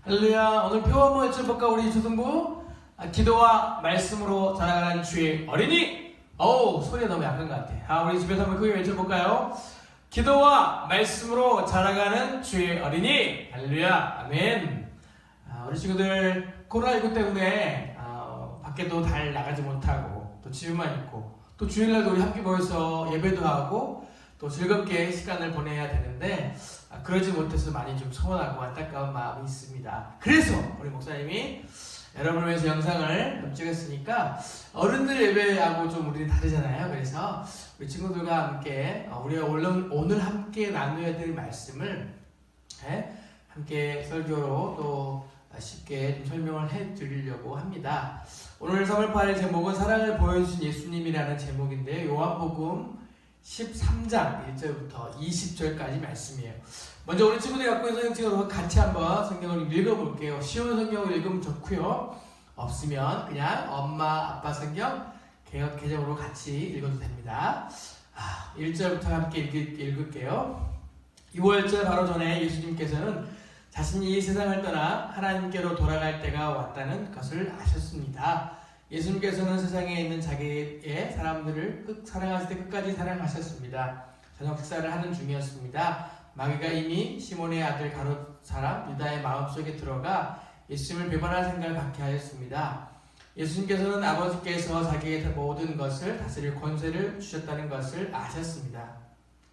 할렐루야. 오늘 표어 한번 여쭤볼까 우리 초등부? 기도와 말씀으로 자라가는 주의 어린이. 어우, 소리가 너무 약한 것 같아. 우리 집에서 한번 크게 외쳐볼까요? 기도와 말씀으로 자라가는 주의 어린이. 할렐루야. 아멘. 우리 친구들 코로나19 때문에 밖에도 잘 나가지 못하고 또 집에만 있고 또 주일날도 우리 함께 모여서 예배도 하고 또 즐겁게 시간을 보내야 되는데 그러지 못해서 많이 좀 서운하고 안타까운 마음이 있습니다. 그래서 우리 목사님이 여러분을 위해서 영상을 찍었으니까 어른들 예배하고 좀 우리는 다르잖아요. 그래서 우리 친구들과 함께 우리가 오늘 함께 나누어야 될 말씀을 함께 설교로 또 쉽게 좀 설명을 해드리려고 합니다. 오늘 3월 8일 제목은 사랑을 보여주신 예수님이라는 제목인데요. 요한복음 13장 1절부터 20절까지 말씀이에요. 먼저 우리 친구들이 갖고 있는 성경책으로 같이 한번 성경을 읽어볼게요. 쉬운 성경을 읽으면 좋고요. 없으면 그냥 엄마 아빠 성경 개역 개정으로 같이 읽어도 됩니다. 1절부터 함께 읽을게요. 6월절 바로 전에 예수님께서는 자신이 이 세상을 떠나 하나님께로 돌아갈 때가 왔다는 것을 아셨습니다. 예수님께서는 세상에 있는 자기의 사람들을 사랑하실 때 끝까지 사랑하셨습니다. 저녁 식사를 하는 중이었습니다. 마귀가 이미 시몬의 아들 가롯 사람 유다의 마음속에 들어가 예수님을 배반할 생각을 갖게 하였습니다. 예수님께서는 아버지께서 자기의 모든 것을 다스릴 권세를 주셨다는 것을 아셨습니다.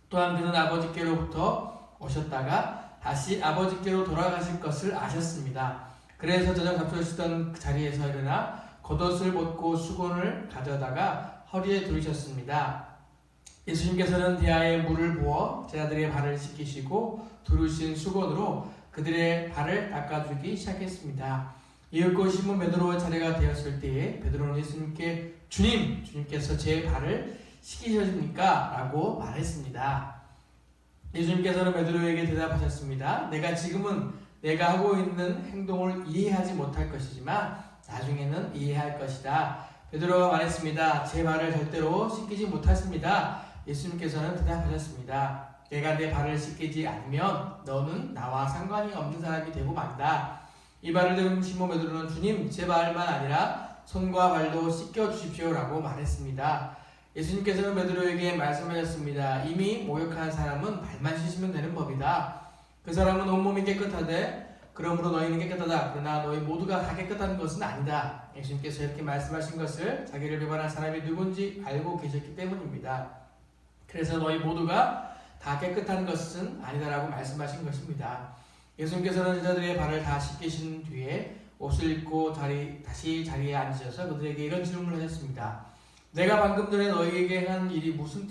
또한 그는 아버지께로부터 오셨다가 다시 아버지께로 돌아가실 것을 아셨습니다. 그래서 저녁 잡수시던 자리에서 일어나 겉옷을 벗고 수건을 가져다가 허리에 두르셨습니다. 예수님께서는 대야에 물을 부어 제자들의 발을 씻기시고 두르신 수건으로 그들의 발을 닦아주기 시작했습니다. 이윽고 시몬 베드로의 차례가 되었을 때에 베드로는 예수님께 주님께서 제 발을 씻기셨습니까? 라고 말했습니다. 예수님께서는 베드로에게 대답하셨습니다. 지금은 내가 하고 있는 행동을 이해하지 못할 것이지만 나중에는 이해할 것이다. 베드로가 말했습니다. 제 발을 절대로 씻기지 못했습니다. 예수님께서는 대답하셨습니다. 내가 내 발을 씻기지 않으면 너는 나와 상관이 없는 사람이 되고 만다. 이 말을 들은 시몬 베드로는 주님, 제 발만 아니라 손과 발도 씻겨 주십시오 라고 말했습니다. 예수님께서는 베드로에게 말씀하셨습니다. 이미 목욕한 사람은 발만 씻으면 되는 법이다. 그 사람은 온몸이 깨끗하되 그러므로 너희는 깨끗하다. 그러나 너희 모두가 다 깨끗한 것은 아니다. 예수님께서 이렇게 말씀하신 것을 자기를 배반한 사람이 누군지 알고 계셨기 때문입니다. 그래서 너희 모두가 다 깨끗한 것은 아니다라고 말씀하신 것입니다. 예수님께서는 제자들의 발을 다 씻기신 뒤에 옷을 입고 다시 자리에 앉으셔서 그들에게 이런 질문을 하셨습니다. 내가 방금 전에 너희에게 한 일이 무슨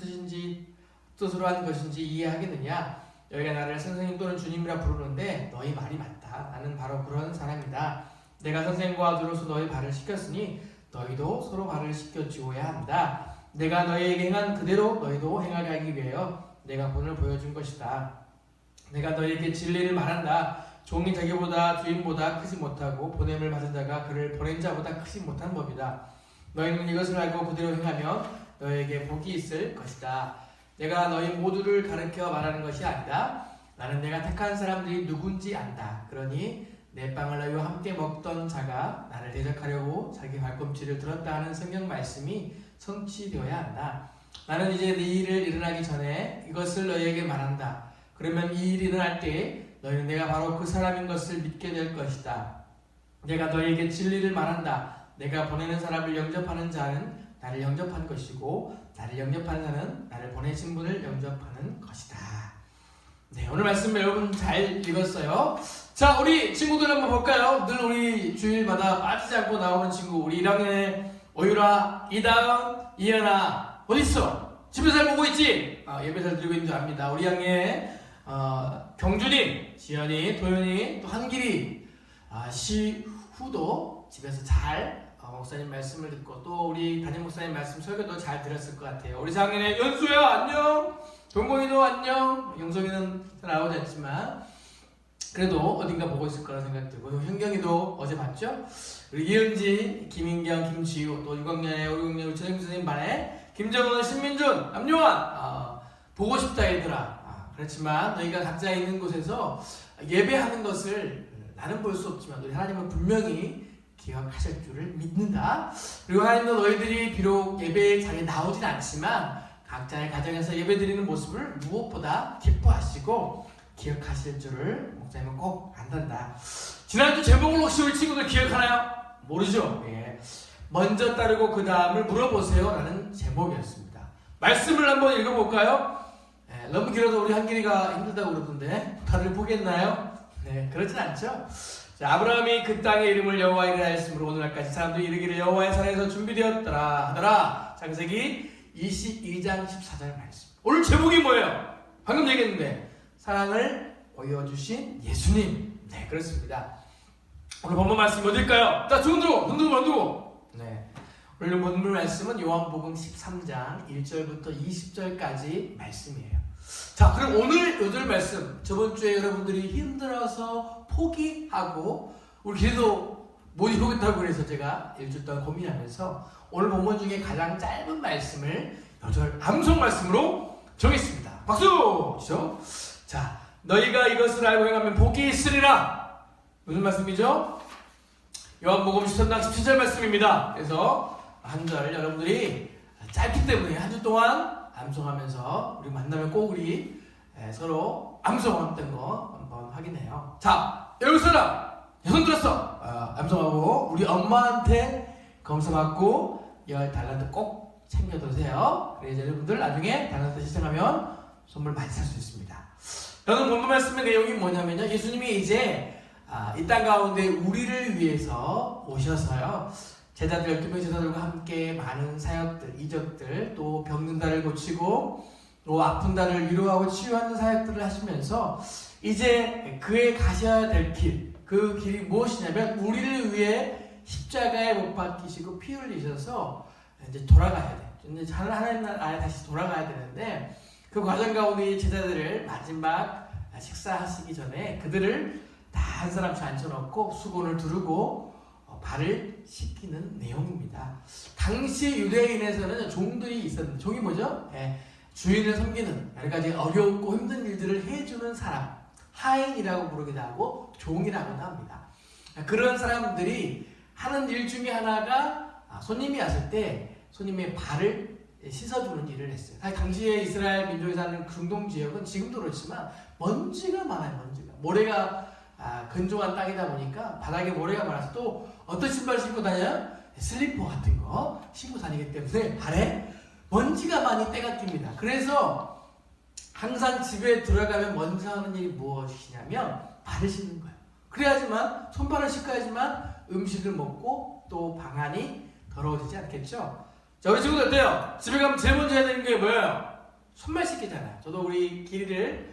뜻으로 한 것인지 이해하겠느냐? 너희가 나를 선생님 또는 주님이라 부르는데 너희 말이 맞다. 나는 바로 그런 사람이다. 내가 선생과 아들로서 너희 발을 씻겼으니 너희도 서로 발을 씻겨주어야 한다. 내가 너희에게 행한 그대로 너희도 행하게 하기 위하여 내가 본을 보여준 것이다. 내가 너희에게 진리를 말한다. 종이 자기보다 주인보다 크지 못하고 보냄을 받은 자가 그를 보낸 자보다 크지 못한 법이다. 너희는 이것을 알고 그대로 행하면 너희에게 복이 있을 것이다. 내가 너희 모두를 가르쳐 말하는 것이 아니다. 나는 내가 택한 사람들이 누군지 안다. 그러니 내 빵을 너희와 함께 먹던 자가 나를 대적하려고 자기 발꿈치를 들었다 하는 성경 말씀이 성취되어야 한다. 나는 이제 네 일을 일어나기 전에 이것을 너희에게 말한다. 그러면 이 일이 일어날 때 너희는 내가 바로 그 사람인 것을 믿게 될 것이다. 내가 너희에게 진리를 말한다. 내가 보내는 사람을 영접하는 자는 나를 영접한 것이고 나를 영접하는 자는 나를 보내신 분을 영접하는 것이다. 네, 오늘 말씀 여러분 잘 읽었어요. 자, 우리 친구들 한번 볼까요? 늘 우리 주일마다 빠지지 않고 나오는 친구 우리 1학년의 오유라, 이다은, 이현아 어딨어? 집에서 잘 보고 있지? 예배 잘 드리고 있는 줄 압니다. 우리 학년의 경준이, 지연이, 도현이, 또 한길이, 시후도 집에서 잘 목사님 말씀을 듣고 또 우리 담임 목사님 말씀 설교도 잘 들었을 것 같아요. 우리 4학년의 연수야 안녕, 동공이도 안녕. 영성이는 잘 나오지 않지만 그래도 어딘가 보고 있을 거라 생각 들고 현경이도 어제 봤죠? 우리 이은지, 김인경, 김지우, 또 6학년의 우리 최정수 선생님 반에 김정은, 신민준, 남용환 보고 싶다 얘들아. 그렇지만 너희가 각자 있는 곳에서 예배하는 것을 나는 볼 수 없지만 우리 하나님은 분명히 기억하실 줄을 믿는다. 그리고 하나님은 너희들이 비록 예배장에 나오진 않지만 각자의 가정에서 예배드리는 모습을 무엇보다 기뻐하시고 기억하실 줄을 목사님은 꼭 안단다. 지난주 제목을 혹시 우리 친구들 기억하나요? 모르죠? 예. 먼저 따르고 그 다음을 물어보세요 라는 제목이었습니다. 말씀을 한번 읽어볼까요? 예, 너무 길어서 우리 한길이가 힘들다고 그러던데 다들 보겠나요? 네, 그렇진 않죠. 자, 아브라함이 그 땅의 이름을 여호와 이라 했으므로 오늘날까지 사람들이 이르기를 여호와의 산에서 준비되었더라 하더라. 창세기 22장 14절 말씀. 오늘 제목이 뭐예요? 방금 얘기했는데 사랑을 보여주신 예수님. 네, 그렇습니다. 오늘 본문 말씀 어딜까요? 자, 손 들고. 네, 오늘 본문 말씀은 요한복음 13장 1절부터 20절까지 말씀이에요. 자, 그럼 오늘 요절 말씀, 저번 주에 여러분들이 힘들어서 포기하고 우리 기도 못 이루겠다고 그래서 제가 일주일 동안 고민하면서 오늘 본문 중에 가장 짧은 말씀을 요절 암송 말씀으로 정했습니다. 박수! 그렇죠? 자, 너희가 이것을 알고 행하면 복이 있으리라. 무슨 말씀이죠? 요한복음 13장 17절 말씀입니다. 그래서 한 절 여러분들이 짧기 때문에 한 주 동안 암송하면서 우리 만나면 꼭 우리 서로 암송했던 거 한번 확인해요. 자, 여기 사람 손 들었어. 암송하고 우리 엄마한테 검사받고 10달란트 꼭 챙겨두세요. 그래야 여러분들 나중에 달란트 시청하면 선물 많이 살 수 있습니다. 저는 본문 말씀의 내용이 뭐냐면요, 예수님이 이제 이 땅 가운데 우리를 위해서 오셔서요, 제자들 12명 제자들과 함께 많은 사역들, 이적들, 또 병든 자를 고치고 또 아픈 자를 위로하고 치유하는 사역들을 하시면서 이제 그의 가셔야 될 길, 그 길이 무엇이냐면 우리를 위해 십자가에 못 박히시고 피 흘리셔서 이제 돌아가야 돼. 이제 하나님 나라에 다시 돌아가야 되는데 그 과정 가운데 제자들을 마지막 식사하시기 전에 그들을 다 한 사람씩 앉혀놓고 수건을 두르고 발을 씻기는 내용입니다. 당시 유대인에서는 종들이 있었는데, 종이 뭐죠? 주인을 섬기는 여러 가지 어렵고 힘든 일들을 해주는 사람, 하인이라고 부르기도 하고 종이라고도 합니다. 그런 사람들이 하는 일 중에 하나가 손님이 왔을 때 손님의 발을 씻어주는 일을 했어요. 당시에 이스라엘 민족이 사는 중동 지역은 지금도 그렇지만 먼지가 많아요. 먼지가. 모래가 건조한 땅이다 보니까 바닥에 모래가 많아서 또 어떤 신발 신고 다녀요? 슬리퍼 같은 거 신고 다니기 때문에 발에 먼지가 많이 때가 낍니다. 그래서 항상 집에 들어가면 먼저 하는 일이 무엇이냐면 발을 씻는 거예요. 그래야지만 손발을 씻어야지만 음식을 먹고 또 방안이 더러워지지 않겠죠. 자, 우리 친구들 어때요? 집에 가면 제일 먼저 해야 되는 게 뭐예요? 손발 씻기잖아요. 저도 우리 길이를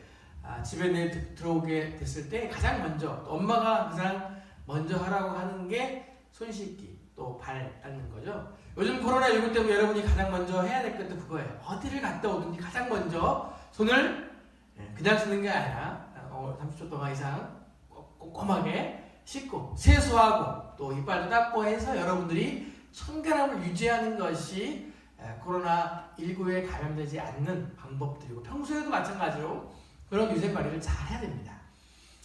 집에 들어오게 됐을 때 가장 먼저 엄마가 항상 먼저 하라고 하는 게 손 씻기, 또 발 닦는 거죠. 요즘 코로나19 때문에 여러분이 가장 먼저 해야 될 것도 그거예요. 어디를 갔다 오든지 가장 먼저 손을 그냥 씻는 게 아니라 30초 동안 이상 꼼꼼하게 씻고 세수하고 또 이빨도 닦고 해서 여러분들이 청결함을 유지하는 것이 코로나19에 감염되지 않는 방법들이고 평소에도 마찬가지로 그런 위생관리를 잘 해야 됩니다.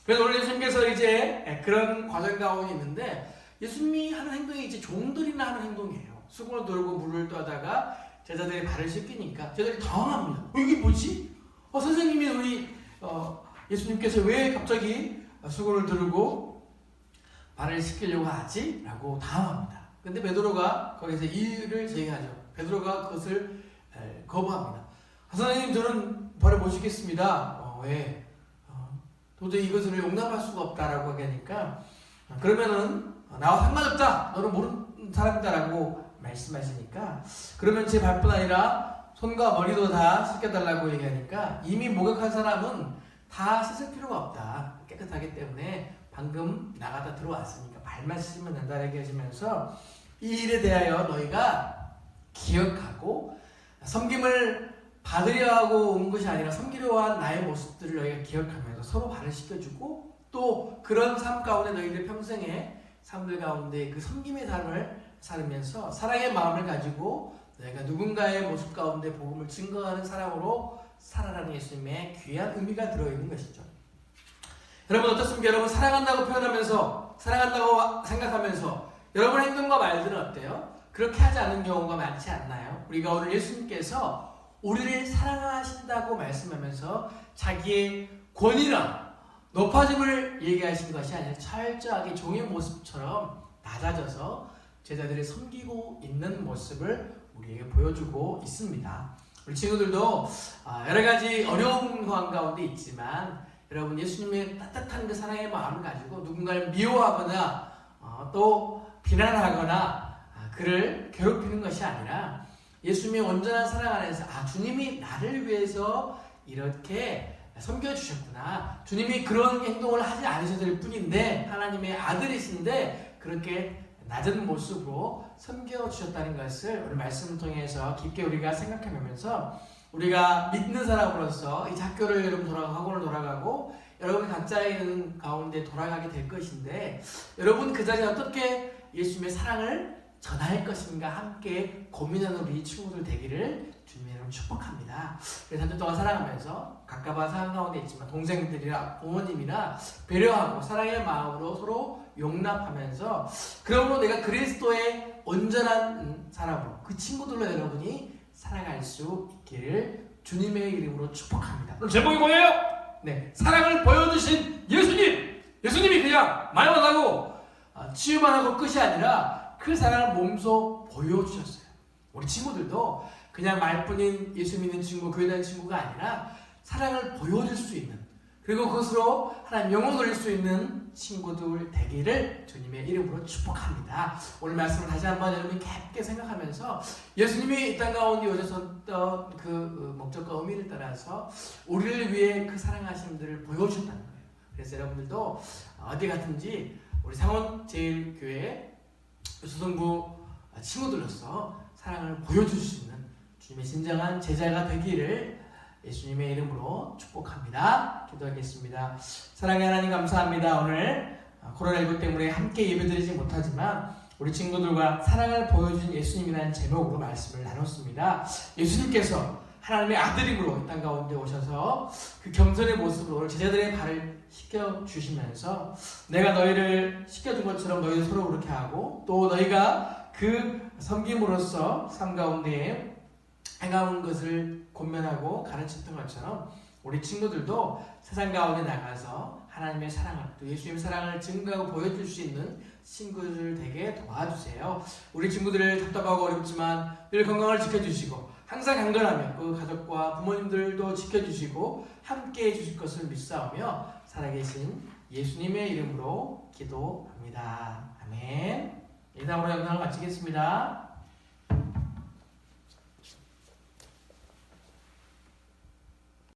그래서 오늘 예수님께서 이제 그런 과정 가운데 있는데 예수님이 하는 행동이 이제 종들이나 하는 행동이에요. 수건을 들고 물을 떠다가 제자들이 발을 씻기니까 제자들이 당황합니다. 이게 뭐지? 선생님이 우리 예수님께서 왜 갑자기 수건을 들고 발을 씻기려고 하지? 라고 당황합니다. 근데 베드로가 거기서 이유를 제기하죠. 베드로가 그것을 거부합니다. 선생님, 저는 발을 못 씻겠습니다. 왜? 도저히 이것을 용납할 수가 없다라고 하니까 그러면은 나와 상관없다. 너는 모르는 사람이다라고 말씀하시니까 그러면 제 발뿐 아니라 손과 머리도 다 씻겨달라고 얘기하니까 이미 목욕한 사람은 다 씻을 필요가 없다. 깨끗하기 때문에 방금 나가다 들어왔으니까 발만 씻으면 된다 얘기하시면서 이 일에 대하여 너희가 기억하고 섬김을 받으려 하고 온 것이 아니라 섬기려 한 나의 모습들을 너희가 기억하면서 서로 발을 씻겨주고 또 그런 삶 가운데 너희들 평생의 삶들 가운데 그 섬김의 삶을 살면서 사랑의 마음을 가지고 너희가 누군가의 모습 가운데 복음을 증거하는 사람으로 살아가는 예수님의 귀한 의미가 들어있는 것이죠. 여러분 어떻습니까? 여러분 사랑한다고 표현하면서 사랑한다고 생각하면서 여러분의 행동과 말들은 어때요? 그렇게 하지 않는 경우가 많지 않나요? 우리가 오늘 예수님께서 우리를 사랑하신다고 말씀하면서 자기의 권위나 높아짐을 얘기하신 것이 아니라 철저하게 종의 모습처럼 낮아져서 제자들을 섬기고 있는 모습을 우리에게 보여주고 있습니다. 우리 친구들도 여러 가지 어려운 상황 가운데 있지만 여러분 예수님의 따뜻한 그 사랑의 마음을 가지고 누군가를 미워하거나 또 비난하거나 그를 괴롭히는 것이 아니라 예수님의 온전한 사랑 안에서 주님이 나를 위해서 이렇게 섬겨주셨구나. 주님이 그런 행동을 하지 않으셔도 뿐인데 하나님의 아들이신데 그렇게 낮은 모습으로 섬겨주셨다는 것을 오늘 말씀을 통해서 깊게 우리가 생각해보면서 우리가 믿는 사람으로서 이 학교를 여러분 학원을 돌아가고 여러분 각자의 있는 가운데 돌아가게 될 것인데 여러분 그 자리에 어떻게 예수님의 사랑을 전할 것인가 함께 고민하는 우리 친구들 되기를 주님의 이름으로 축복합니다. 그래서 한 주 동안 살아가면서 가까운 상황 가운데 있지만 동생들이나 부모님이나 배려하고 사랑의 마음으로 서로 용납하면서 그러므로 내가 그리스도의 온전한 사람으로 그 친구들로 여러분이 살아갈 수 있기를 주님의 이름으로 축복합니다. 그럼 제목이 뭐예요? 네, 사랑을 보여주신 예수님! 예수님이 그냥 말만 하고 치유만 하고 끝이 아니라 그 사랑을 몸소 보여주셨어요. 우리 친구들도 그냥 말뿐인 예수 믿는 친구, 교회 다니는 친구가 아니라 사랑을 보여줄 수 있는 그리고 그것으로 하나님 영광 돌릴 수 있는 친구들 되기를 주님의 이름으로 축복합니다. 오늘 말씀을 다시 한번 여러분이 깊게 생각하면서 예수님이 이 땅 가운데 오셨던 그 목적과 의미를 따라서 우리를 위해 그 사랑하심들을 보여주셨다는 거예요. 그래서 여러분들도 어디 가든지 우리 상원제일교회 수성부 친구들로서 사랑을 보여줄 수 있는 주님의 진정한 제자가 되기를 예수님의 이름으로 축복합니다. 기도하겠습니다. 사랑의 하나님 감사합니다. 오늘 코로나19 때문에 함께 예배드리지 못하지만 우리 친구들과 사랑을 보여준 예수님이라는 제목으로 말씀을 나눴습니다. 예수님께서 하나님의 아들임으로 이 땅 가운데 오셔서 그 겸손의 모습으로 오늘 제자들의 발을 씻겨주시면서 내가 너희를 씻겨준 것처럼 너희도 서로 그렇게 하고 또 너희가 그 섬김으로써 삶 가운데 행하는 것을 권면하고 가르쳤던 것처럼 우리 친구들도 세상 가운데 나가서 하나님의 사랑을 또 예수님의 사랑을 증거하고 보여줄 수 있는 친구들 되게 도와주세요. 우리 친구들을 답답하고 어렵지만 늘 건강을 지켜주시고 항상 강건하며 그 가족과 부모님들도 지켜주시고 함께 해주실 것을 믿사오며 살아계신 예수님의 이름으로 기도합니다. 아멘. 이 다음으로 영상을 마치겠습니다.